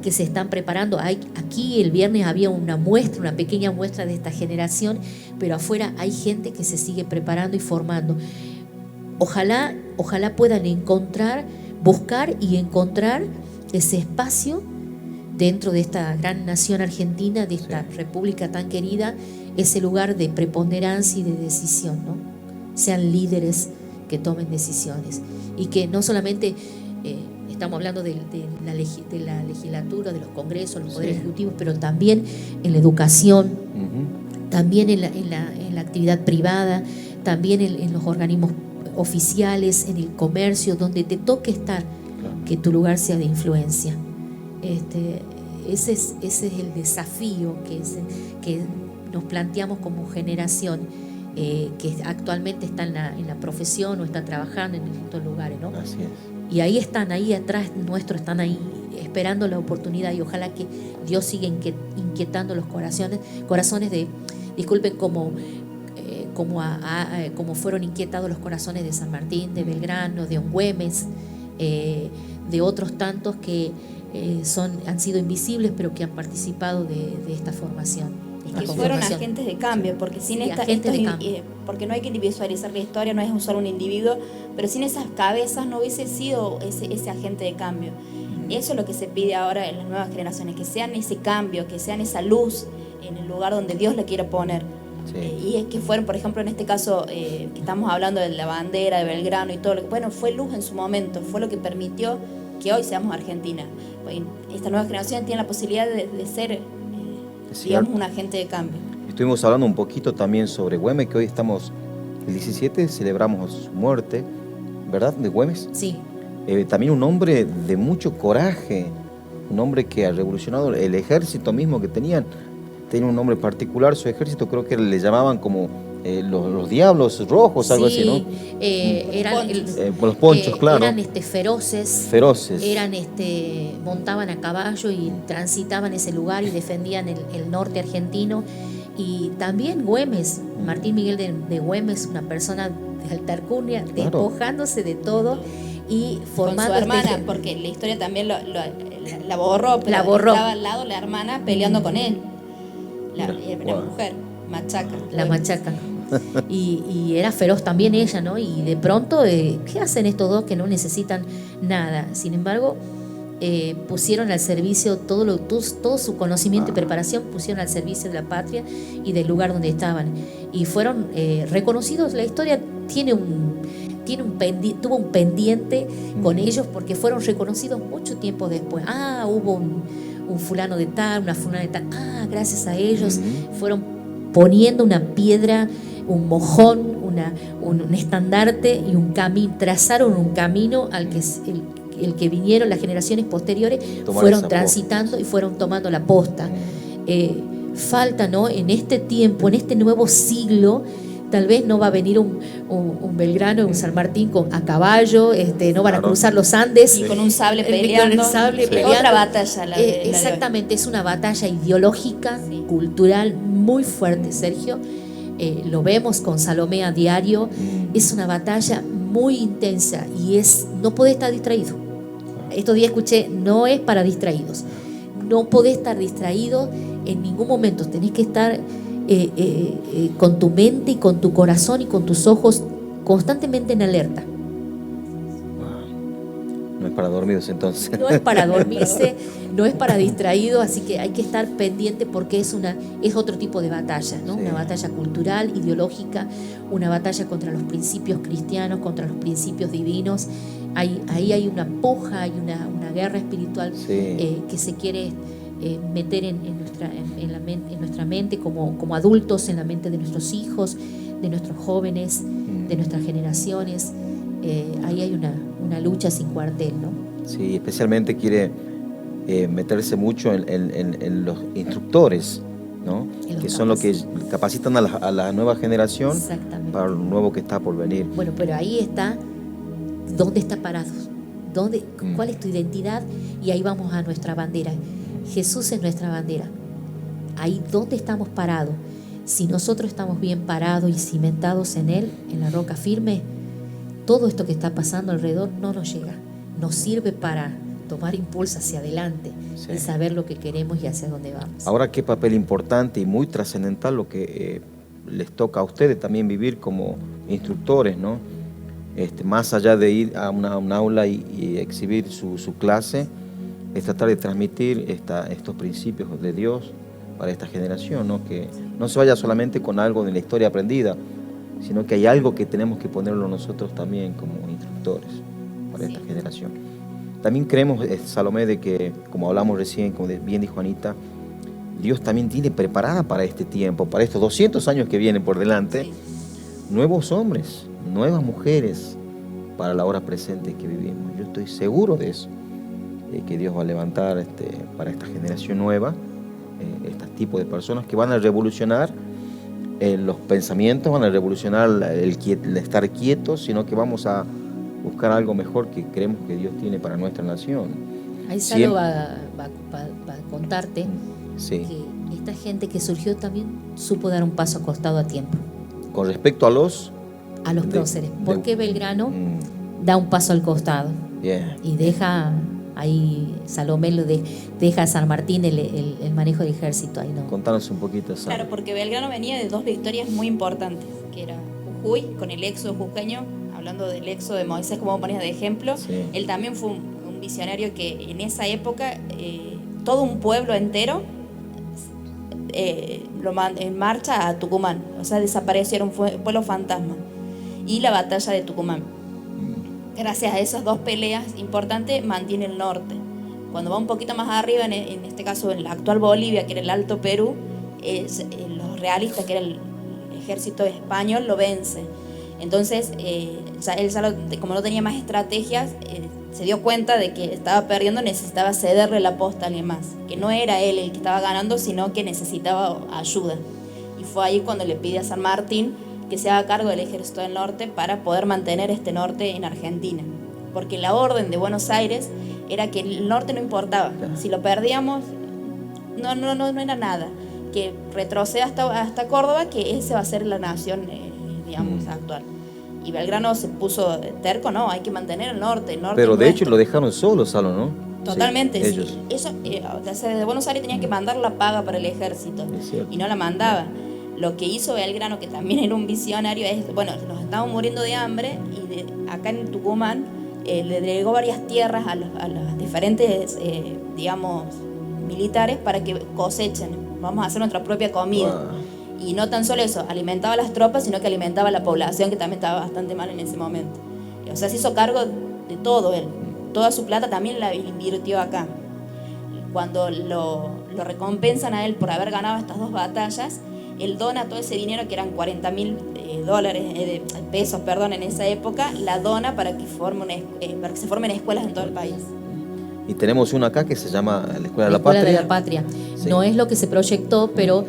que se están preparando. Aquí el viernes había una pequeña muestra de esta generación, pero afuera hay gente que se sigue preparando y formando. Ojalá puedan buscar y encontrar ese espacio dentro de esta gran nación argentina, de esta república tan querida, ese lugar de preponderancia y de decisión, ¿no? Sean líderes que tomen decisiones, y que no solamente estamos hablando de la legislatura, de los congresos, los poderes ejecutivos, pero también en la educación, también en la actividad privada, también en los organismos oficiales, en el comercio, donde te toque estar, que tu lugar sea de influencia. Ese es el desafío que nos planteamos como generación, que actualmente está en la profesión o está trabajando en estos lugares, ¿no? Así es. Y ahí atrás nuestro, están ahí esperando la oportunidad, y ojalá que Dios siga inquietando los corazones de, disculpen, como fueron inquietados los corazones de San Martín, de Belgrano, de Güemes, de otros tantos que han sido invisibles, pero que han participado de esta formación. Que fueron agentes de cambio, porque porque no hay que individualizar la historia, no es solo un individuo, pero sin esas cabezas no hubiese sido ese agente de cambio. Eso es lo que se pide ahora en las nuevas generaciones, que sean ese cambio, que sean esa luz en el lugar donde Dios le quiere poner. Y es que fueron, por ejemplo, en este caso que estamos hablando de la bandera de Belgrano y todo, bueno, fue luz en su momento, fue lo que permitió que hoy seamos Argentina. Esta nueva generación tiene la posibilidad de ser, digamos, un agente de cambio. Estuvimos hablando un poquito también sobre Güemes, que hoy estamos, el 17, celebramos su muerte, ¿verdad? De Güemes. Sí. También un hombre de mucho coraje, un hombre que ha revolucionado el ejército mismo que tenían. Tenía un nombre particular, su ejército, creo que le llamaban como los diablos rojos, algo así, ¿no? Eran los ponchos, claro. Eran feroces. Montaban a caballo y transitaban ese lugar y defendían el norte argentino. Y también Güemes, Martín Miguel de Güemes, una persona de alta alcurnia, despojándose de todo y formando con su hermana, porque la historia también la borró, pero estaba al lado la hermana peleando con él. La mujer, Machaca. La Machaca. y era feroz también ella, ¿no? Y de pronto, ¿qué hacen estos dos que no necesitan nada? Sin embargo, pusieron al servicio todo su conocimiento y preparación, pusieron al servicio de la patria y del lugar donde estaban, y fueron reconocidos. La historia tuvo un pendiente con ellos, porque fueron reconocidos mucho tiempo después. Hubo un fulano de tal, una fulana de tal. Gracias a ellos fueron poniendo una piedra, un mojón, un estandarte y un camino, trazaron un camino al que el que vinieron las generaciones posteriores fueron transitando y fueron tomando la posta. Falta, ¿no? En este tiempo, en este nuevo siglo, tal vez no va a venir un Belgrano, un San Martín a caballo, no van a cruzar los Andes. Y con un sable peleando. Otra batalla. Exactamente, es una batalla ideológica, cultural muy fuerte, Sergio. Lo vemos con Salomé a diario. Es una batalla muy intensa y no podés estar distraído. Estos días escuché, no es para distraídos. No podés estar distraído en ningún momento. Tenés que estar con tu mente y con tu corazón y con tus ojos constantemente en alerta. No es para dormidos entonces. No es para dormirse, no es para distraído, así que hay que estar pendiente, porque es otro tipo de batalla, ¿no? Sí. Una batalla cultural, ideológica, una batalla contra los principios cristianos, contra los principios divinos. Ahí hay una puja, hay una guerra espiritual, sí, que se quiere meter en nuestra mente como adultos, en la mente de nuestros hijos, de nuestros jóvenes, de nuestras generaciones. Ahí hay una lucha sin cuartel, ¿no? Sí, especialmente quiere meterse mucho en los instructores, ¿no? Que son los que capacitan a la nueva generación para lo nuevo que está por venir. Bueno, pero ahí está, ¿dónde está parado? ¿Cuál es tu identidad? Y ahí vamos a nuestra bandera. Jesús es nuestra bandera. Ahí donde estamos parados. Si nosotros estamos bien parados y cimentados en Él, en la roca firme, todo esto que está pasando alrededor no nos llega. Nos sirve para tomar impulso hacia adelante, sí, y saber lo que queremos y hacia dónde vamos. Ahora, qué papel importante y muy trascendental lo que les toca a ustedes también vivir como instructores, ¿no? Más allá de ir a un aula y exhibir su clase, es tratar de transmitir estos principios de Dios para esta generación, ¿no? Que no se vaya solamente con algo de la historia aprendida, sino que hay algo que tenemos que ponerlo nosotros también como instructores para esta generación. También creemos, Salomé, de que, como hablamos recién, como bien dijo Anita, Dios también tiene preparada para este tiempo, para estos 200 años que vienen por delante, nuevos hombres, nuevas mujeres para la hora presente que vivimos. Yo estoy seguro de eso, que Dios va a levantar para esta generación nueva este tipo de personas que van a revolucionar los pensamientos, van a revolucionar el estar quietos, sino que vamos a buscar algo mejor que creemos que Dios tiene para nuestra nación. Ahí Salo va a contarte, sí, que esta gente que surgió también supo dar un paso a costado a tiempo. Con respecto a los próceres. ¿Por qué Belgrano da un paso al costado? Yeah. Y deja ahí, Salomé deja a San Martín el manejo del ejército ahí, ¿no? Contanos un poquito, Sal. Claro, porque Belgrano venía de dos victorias muy importantes, que era Jujuy, con el éxodo jujeño, hablando del éxodo de Moisés, como ponías de ejemplo. Sí. Él también fue un visionario que en esa época todo un pueblo entero lo mandó en marcha a Tucumán, o sea, desapareció, era un pueblo fantasma. Y la batalla de Tucumán, gracias a esas dos peleas importantes, mantiene el norte. Cuando va un poquito más arriba, en este caso en la actual Bolivia, que era el Alto Perú, los realistas, que era el ejército español, lo vence. Entonces, él, como no tenía más estrategias, se dio cuenta de que estaba perdiendo, necesitaba cederle la posta a alguien más, que no era él el que estaba ganando, sino que necesitaba ayuda. Y fue ahí cuando le pide a San Martín que se haga cargo del ejército del norte para poder mantener este norte en Argentina. Porque la orden de Buenos Aires era que el norte no importaba. Si lo perdíamos, no era nada. Que retroceda hasta Córdoba, que esa va a ser la nación, digamos, actual. Y Belgrano se puso terco, no, hay que mantener el norte. Pero de hecho lo dejaron solo, Salo, ¿no? Totalmente, sí. Ellos. Eso, desde Buenos Aires tenían que mandar la paga para el ejército y no la mandaba. Lo que hizo Belgrano, que también era un visionario, es, bueno, nos estamos muriendo de hambre y acá en Tucumán le delegó varias tierras a los diferentes, digamos, militares para que cosechen. Vamos a hacer nuestra propia comida. Wow. Y no tan solo eso, alimentaba a las tropas, sino que alimentaba a la población, que también estaba bastante mal en ese momento. O sea, se hizo cargo de todo él. Toda su plata también la invirtió acá. Cuando lo recompensan a él por haber ganado estas 2 batallas, él dona todo ese dinero, que eran 40.000 pesos en esa época, la dona para que se formen escuelas en todo el país. Y tenemos uno acá que se llama la Escuela de la Escuela Patria. de la Patria. Sí. No es lo que se proyectó, pero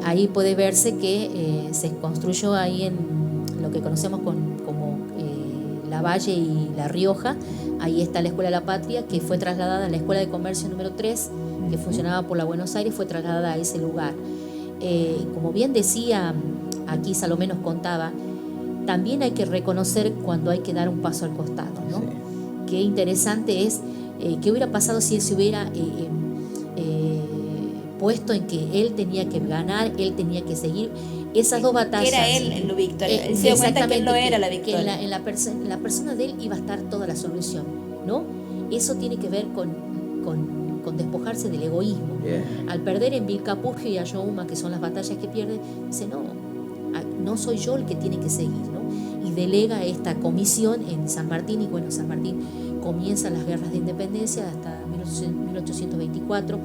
ahí puede verse que se construyó ahí en lo que conocemos como La Valle y La Rioja. Ahí está la Escuela de la Patria, que fue trasladada a la Escuela de Comercio número 3, que funcionaba por la Buenos Aires, fue trasladada a ese lugar. Como bien decía, aquí Salomé nos contaba, también hay que reconocer cuando hay que dar un paso al costado, ¿no? Sí. Qué interesante es qué hubiera pasado si él se hubiera puesto en que él tenía que ganar, él tenía que seguir esas 2 batallas. Era él lo victoria. Él se dio cuenta que él no era la victoria. Que en la persona de él iba a estar toda la solución, ¿no? Eso tiene que ver con despojarse del egoísmo. Yeah. Al perder en Vilcapurgio y Ayohuma, que son las batallas que pierde, dice, no soy yo el que tiene que seguir, ¿no? Y delega esta comisión en San Martín, y bueno, San Martín comienza las guerras de independencia hasta 1824,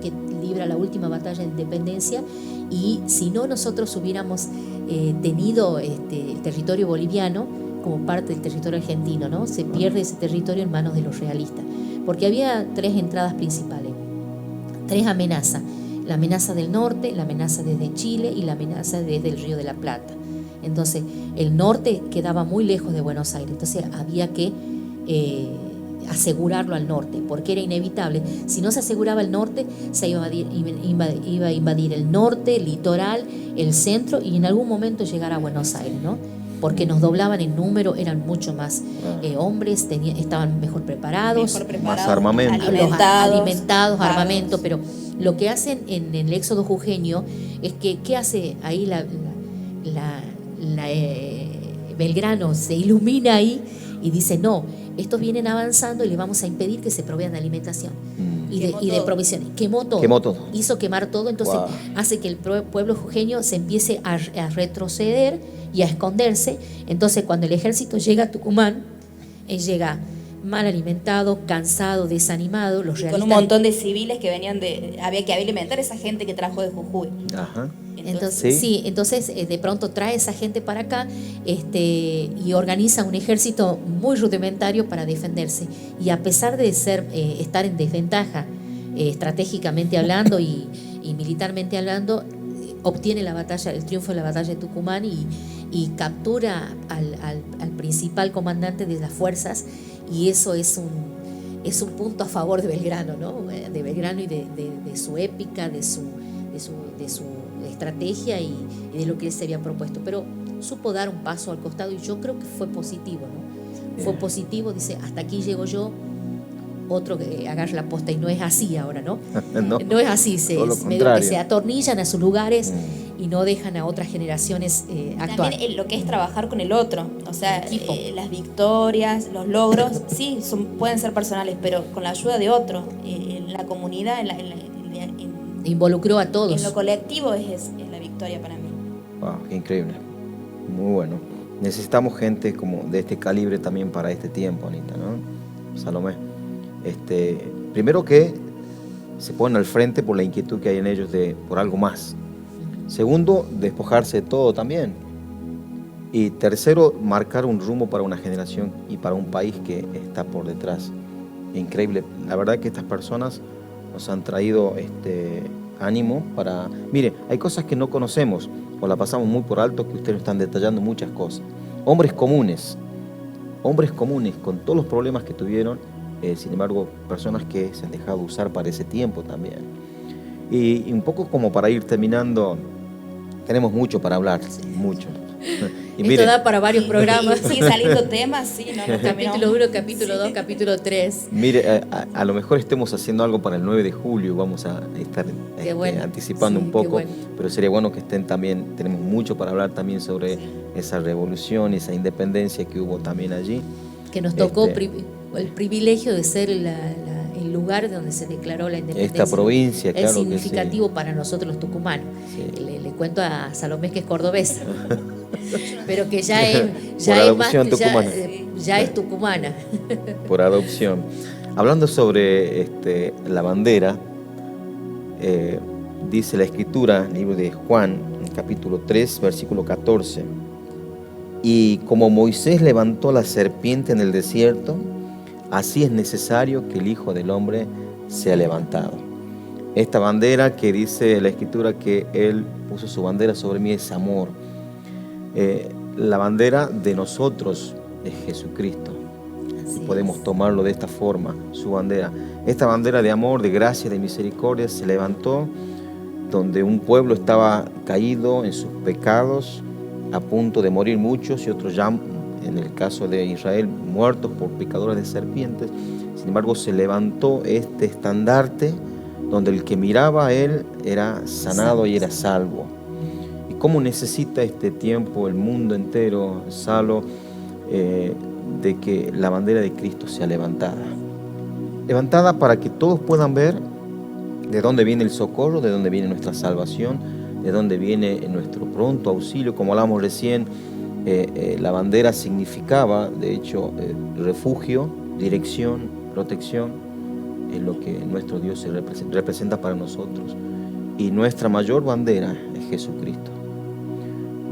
que libra la última batalla de independencia, y si no, nosotros hubiéramos tenido el territorio boliviano como parte del territorio argentino, ¿no? Se pierde ese territorio en manos de los realistas, porque había 3 entradas principales, 3 amenazas: la amenaza del norte, la amenaza desde Chile y la amenaza desde el Río de la Plata. Entonces el norte quedaba muy lejos de Buenos Aires, entonces había que asegurarlo al norte, porque era inevitable. Si no se aseguraba el norte, se iba a invadir el norte, el litoral, el centro, y en algún momento llegar a Buenos Aires, ¿no? Porque nos doblaban en número, eran mucho más hombres, estaban mejor preparados, más armamento, alimentados, armamento. Pero lo que hacen en el éxodo jujeño es que, ¿qué hace ahí Belgrano? Se ilumina ahí y dice, no, estos vienen avanzando y les vamos a impedir que se provean de alimentación y de provisiones. Quemó todo. Hizo quemar todo, entonces hace que el pueblo jujeño se empiece a retroceder y a esconderse. Entonces cuando el ejército llega a Tucumán, llega mal alimentado, cansado, desanimado, los realistas, con un montón de civiles que había que alimentar a esa gente que trajo de Jujuy. Ajá. Entonces de pronto trae esa gente para acá y organiza un ejército muy rudimentario para defenderse, y a pesar de estar en desventaja estratégicamente hablando y militarmente hablando, obtiene el triunfo de la batalla de Tucumán y captura al principal comandante de las fuerzas, y eso es un punto a favor de Belgrano, ¿no? De Belgrano y de su épica, de su estrategia y de lo que él se había propuesto. Pero supo dar un paso al costado, y yo creo que fue positivo, ¿no? Fue positivo, dice, hasta aquí llego yo, otro que agarra la posta, y no es así ahora, ¿no? No es así, medio que se atornillan a sus lugares y no dejan a otras generaciones actuar. También lo que es trabajar con el otro, o sea, las victorias, los logros, sí, pueden ser personales, pero con la ayuda de otro, en la comunidad, involucró a todos. En lo colectivo es la victoria para mí. Wow, qué increíble. Muy bueno. Necesitamos gente como de este calibre también para este tiempo, Anita, ¿no? Salomé. Primero que se ponen al frente por la inquietud que hay en ellos por algo más. Segundo, despojarse de todo también. Y tercero, marcar un rumbo para una generación y para un país que está por detrás. Increíble. La verdad que estas personas nos han traído ánimo para... Mire, hay cosas que no conocemos o la pasamos muy por alto, que ustedes están detallando muchas cosas. Hombres comunes con todos los problemas que tuvieron, sin embargo, personas que se han dejado usar para ese tiempo también. Y un poco como para ir terminando, tenemos mucho para hablar, mucho. Y esto da para varios programas. Y sigue saliendo temas, sí, no, Capítulo 1, capítulo 2, capítulo 3. Mire, a lo mejor estemos haciendo algo para el 9 de julio, vamos a estar anticipando un poco, pero sería bueno que estén también, tenemos mucho para hablar también sobre esa revolución, esa independencia que hubo también allí. Que nos tocó el privilegio de ser el lugar donde se declaró la independencia. Esta provincia, claro. Es significativo para nosotros los tucumanos. Sí. Le cuento a Salomé que es cordobesa, pero que ya es tucumana. Por adopción. Hablando sobre la bandera, dice la Escritura, en el libro de Juan, capítulo 3, versículo 14. Y como Moisés levantó la serpiente en el desierto, así es necesario que el Hijo del Hombre sea levantado. Esta bandera que dice la Escritura que Él puso su bandera sobre mí es amor. La bandera de nosotros es Jesucristo. Podemos tomarlo de esta forma, su bandera. Esta bandera de amor, de gracia, de misericordia se levantó donde un pueblo estaba caído en sus pecados, a punto de morir muchos y otros ya, en el caso de Israel, muertos por picadores de serpientes. Sin embargo, se levantó este estandarte donde el que miraba a él era sanado y era salvo. ¿Y cómo necesita este tiempo el mundo entero, Salo, de que la bandera de Cristo sea levantada? Levantada para que todos puedan ver de dónde viene el socorro, de dónde viene nuestra salvación, de dónde viene nuestro pronto auxilio. Como hablamos recién, la bandera significaba, de hecho, refugio, dirección, protección. Es lo que nuestro Dios se representa para nosotros. Y nuestra mayor bandera es Jesucristo.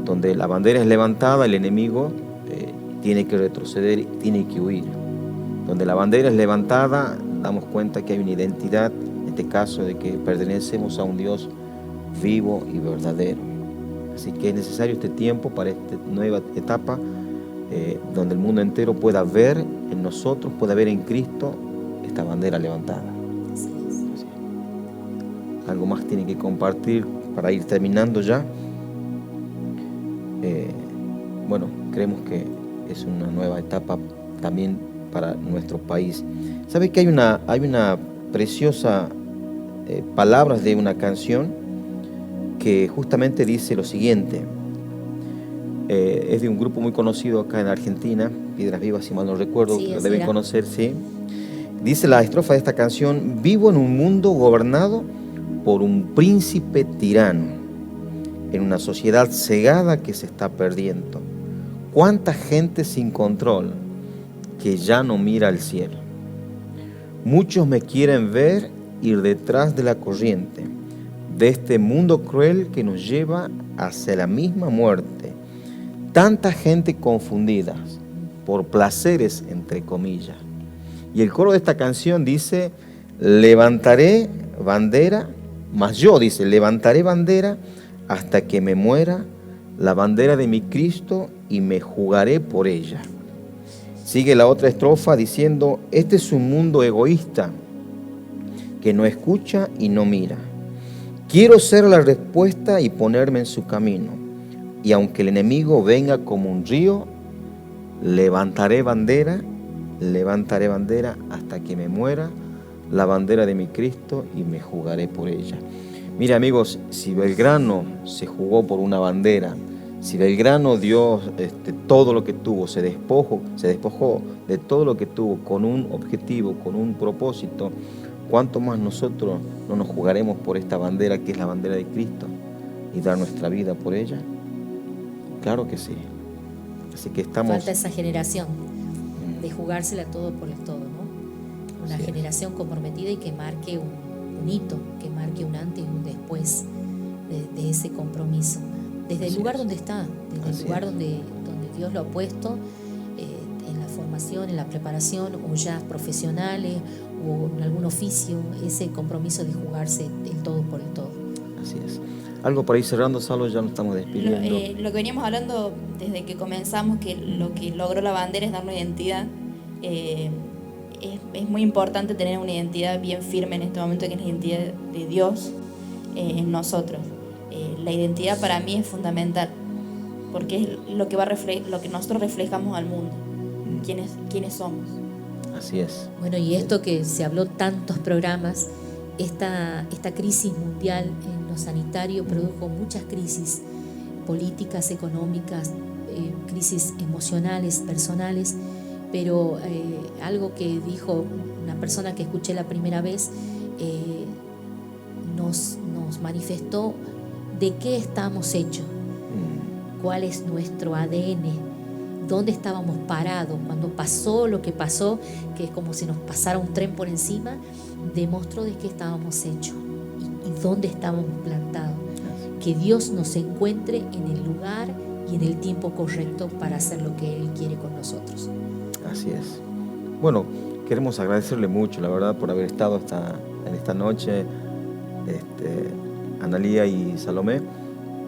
Donde la bandera es levantada, el enemigo tiene que retroceder, tiene que huir. Donde la bandera es levantada, damos cuenta que hay una identidad, en este caso de que pertenecemos a un Dios vivo y verdadero. Así que es necesario este tiempo para esta nueva etapa donde el mundo entero pueda ver en nosotros, pueda ver en Cristo esta bandera levantada. Así es. Algo más tiene que compartir para ir terminando ya. Bueno, creemos que es una nueva etapa también para nuestro país. ¿Sabe que hay una preciosa palabras de una canción que justamente dice lo siguiente? Es de un grupo muy conocido acá en Argentina, Piedras Vivas, si mal no recuerdo, sí, lo deben conocer, sí. Dice la estrofa de esta canción: vivo en un mundo gobernado por un príncipe tirano, en una sociedad cegada que se está perdiendo. Cuánta gente sin control que ya no mira al cielo. Muchos me quieren ver ir detrás de la corriente de este mundo cruel que nos lleva hacia la misma muerte. Tanta gente confundida por placeres, entre comillas. Y el coro de esta canción dice: levantaré bandera, mas yo, dice, levantaré bandera hasta que me muera, la bandera de mi Cristo, y me jugaré por ella. Sigue la otra estrofa diciendo: este es un mundo egoísta que no escucha y no mira. Quiero ser la respuesta y ponerme en su camino. Y aunque el enemigo venga como un río, levantaré bandera hasta que me muera, la bandera de mi Cristo, y me jugaré por ella. Mira, amigos, si Belgrano se jugó por una bandera, si Belgrano dio todo lo que tuvo, se despojó de todo lo que tuvo con un objetivo, con un propósito, ¿cuánto más nosotros no nos jugaremos por esta bandera que es la bandera de Cristo y dar nuestra vida por ella? Claro que sí. Así que estamos... Falta esa generación de jugársela todo por el todo, ¿no? Una generación comprometida y que marque un hito, que marque un antes y un después de ese compromiso. Desde el lugar donde está, desde el lugar donde Dios lo ha puesto, en la formación, en la preparación, o ya profesionales, o en algún oficio, ese compromiso de jugarse el todo por el todo. Así es. Algo para ir cerrando, Salo, ya nos estamos despidiendo. Lo que veníamos hablando desde que comenzamos, que lo que logró la bandera es darnos identidad. Es muy importante tener una identidad bien firme en este momento, que es la identidad de Dios en nosotros. La identidad para mí es fundamental. porque es lo que lo que nosotros reflejamos al mundo, quiénes somos. Así es. Bueno, y esto que se habló tantos programas, esta crisis mundial en lo sanitario produjo muchas crisis políticas, económicas, crisis emocionales, personales, pero algo que dijo una persona que escuché la primera vez nos manifestó de qué estamos hechos, cuál es nuestro ADN, dónde estábamos parados cuando pasó lo que pasó, que es como si nos pasara un tren por encima, demostró de qué estábamos hechos y dónde estábamos plantados. Que Dios nos encuentre en el lugar y en el tiempo correcto para hacer lo que Él quiere con nosotros. Así es. Bueno, queremos agradecerle mucho, la verdad, por haber estado en esta noche, Analía y Salomé.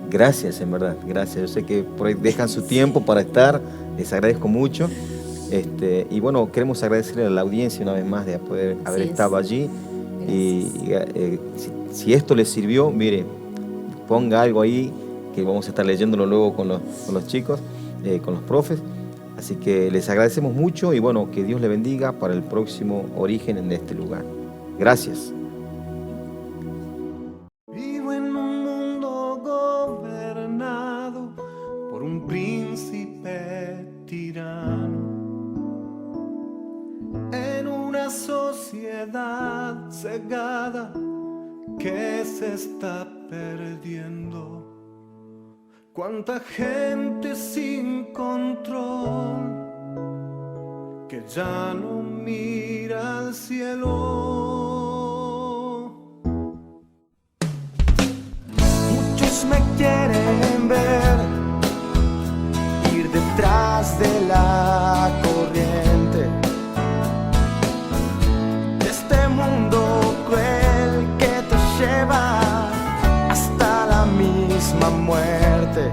Gracias, en verdad, gracias. Yo sé que por ahí dejan su tiempo para estar, les agradezco mucho. Y bueno, queremos agradecerle a la audiencia una vez más de poder haber estado allí. Y si esto les sirvió, mire, ponga algo ahí, que vamos a estar leyéndolo luego con los chicos, con los profes. Así que les agradecemos mucho y bueno, que Dios le bendiga para el próximo Origen en este lugar. Gracias. Vivo en un mundo gobernado por un príncipe tirano, en una sociedad cegada que se está perdiendo. Cuánta gente sin control que ya no mira al cielo. Muchos me quieren ver ir detrás de la corriente de este mundo cruel que te lleva hasta la misma muerte.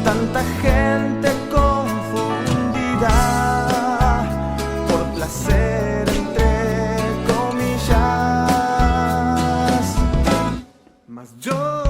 Tanta gente confundida por placer, entre comillas, mas yo